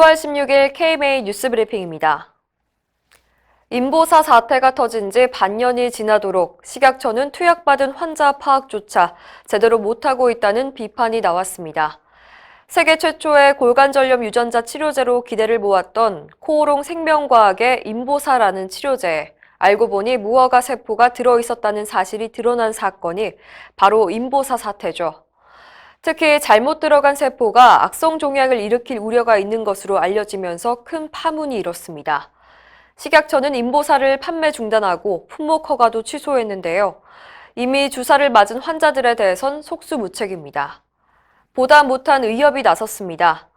10월 16일 KMA 뉴스 브리핑입니다. 인보사 사태가 터진 지 반년이 지나도록 식약처는 투약받은 환자 파악조차 제대로 못하고 있다는 비판이 나왔습니다. 세계 최초의 골간절염 유전자 치료제로 기대를 모았던 코오롱 생명과학의 인보사라는 치료제에 알고 보니 무허가 세포가 들어있었다는 사실이 드러난 사건이 바로 인보사 사태죠. 특히 잘못 들어간 세포가 악성 종양을 일으킬 우려가 있는 것으로 알려지면서 큰 파문이 일었습니다. 식약처는 인보사를 판매 중단하고 품목 허가도 취소했는데요. 이미 주사를 맞은 환자들에 대해선 속수무책입니다. 보다 못한 의협이 나섰습니다.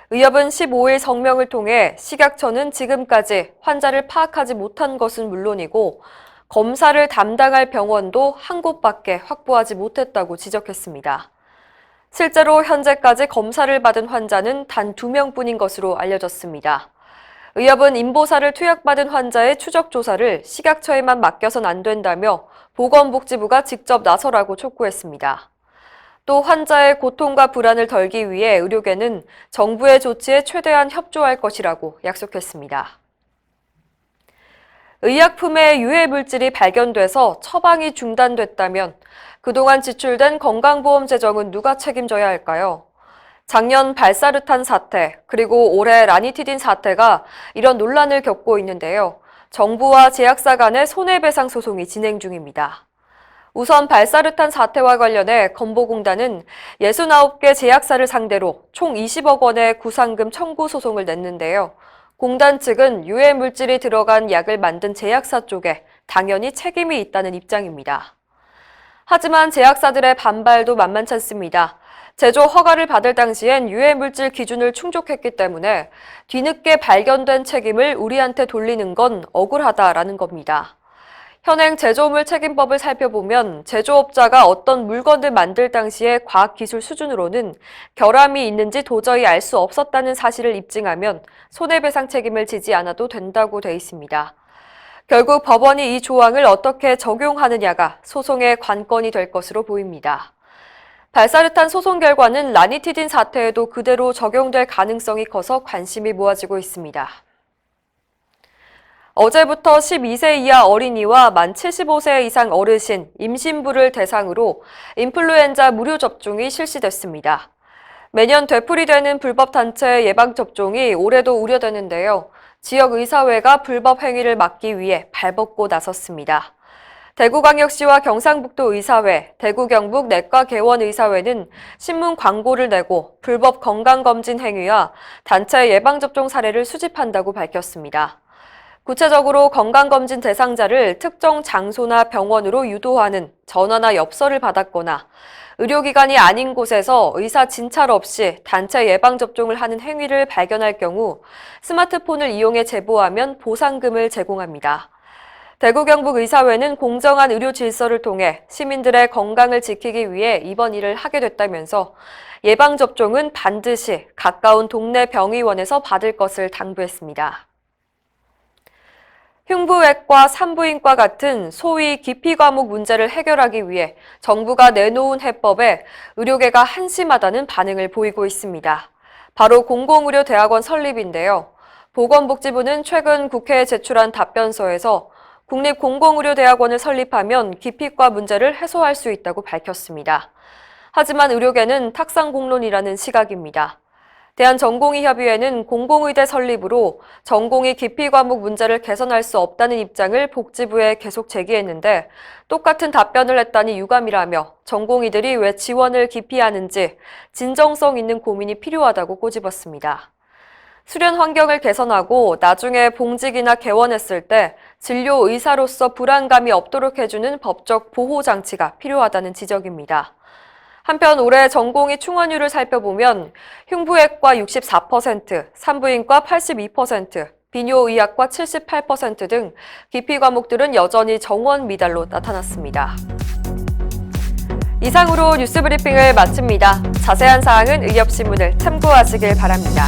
의협은 15일 성명을 통해 식약처는 지금까지 환자를 파악하지 못한 것은 물론이고 검사를 담당할 병원도 한 곳밖에 확보하지 못했다고 지적했습니다. 실제로 현재까지 검사를 받은 환자는 단 2명뿐인 것으로 알려졌습니다. 의협은 인보사를 투약받은 환자의 추적 조사를 식약처에만 맡겨선 안 된다며 보건복지부가 직접 나서라고 촉구했습니다. 또 환자의 고통과 불안을 덜기 위해 의료계는 정부의 조치에 최대한 협조할 것이라고 약속했습니다. 의약품에 유해 물질이 발견돼서 처방이 중단됐다면 그동안 지출된 건강보험 재정은 누가 책임져야 할까요? 작년 발사르탄 사태, 그리고 올해 라니티딘 사태가 이런 논란을 겪고 있는데요. 정부와 제약사 간의 손해배상 소송이 진행 중입니다. 우선 발사르탄 사태와 관련해 건보공단은 69개 제약사를 상대로 총 20억 원의 구상금 청구 소송을 냈는데요. 공단 측은 유해 물질이 들어간 약을 만든 제약사 쪽에 당연히 책임이 있다는 입장입니다. 하지만 제약사들의 반발도 만만찮습니다. 제조 허가를 받을 당시엔 유해 물질 기준을 충족했기 때문에 뒤늦게 발견된 책임을 우리한테 돌리는 건 억울하다라는 겁니다. 현행 제조물 책임법을 살펴보면 제조업자가 어떤 물건을 만들 당시의 과학기술 수준으로는 결함이 있는지 도저히 알 수 없었다는 사실을 입증하면 손해배상 책임을 지지 않아도 된다고 돼 있습니다. 결국 법원이 이 조항을 어떻게 적용하느냐가 소송의 관건이 될 것으로 보입니다. 발사르탄 소송 결과는 라니티딘 사태에도 그대로 적용될 가능성이 커서 관심이 모아지고 있습니다. 어제부터 12세 이하 어린이와 만 75세 이상 어르신, 임신부를 대상으로 인플루엔자 무료 접종이 실시됐습니다. 매년 되풀이되는 불법 단체 예방접종이 올해도 우려되는데요. 지역 의사회가 불법 행위를 막기 위해 발벗고 나섰습니다. 대구광역시와 경상북도 의사회, 대구경북 내과개원의사회는 신문 광고를 내고 불법 건강검진 행위와 단체 예방접종 사례를 수집한다고 밝혔습니다. 구체적으로 건강검진 대상자를 특정 장소나 병원으로 유도하는 전화나 엽서를 받았거나 의료기관이 아닌 곳에서 의사 진찰 없이 단체 예방접종을 하는 행위를 발견할 경우 스마트폰을 이용해 제보하면 보상금을 제공합니다. 대구 경북 의사회는 공정한 의료 질서를 통해 시민들의 건강을 지키기 위해 이번 일을 하게 됐다면서 예방접종은 반드시 가까운 동네 병의원에서 받을 것을 당부했습니다. 흉부외과, 산부인과 같은 소위 기피 과목 문제를 해결하기 위해 정부가 내놓은 해법에 의료계가 한심하다는 반응을 보이고 있습니다. 바로 공공의료대학원 설립인데요. 보건복지부는 최근 국회에 제출한 답변서에서 국립공공의료대학원을 설립하면 기피과 문제를 해소할 수 있다고 밝혔습니다. 하지만 의료계는 탁상공론이라는 시각입니다. 대한전공의협의회는 공공의대 설립으로 전공의 기피 과목 문제를 개선할 수 없다는 입장을 복지부에 계속 제기했는데 똑같은 답변을 했다니 유감이라며 전공의들이 왜 지원을 기피하는지 진정성 있는 고민이 필요하다고 꼬집었습니다. 수련 환경을 개선하고 나중에 봉직이나 개원했을 때 진료 의사로서 불안감이 없도록 해주는 법적 보호 장치가 필요하다는 지적입니다. 한편 올해 전공의 충원율을 살펴보면 흉부외과 64%, 산부인과 82%, 비뇨의학과 78% 등 기피 과목들은 여전히 정원 미달로 나타났습니다. 이상으로 뉴스 브리핑을 마칩니다. 자세한 사항은 의협신문을 참고하시길 바랍니다.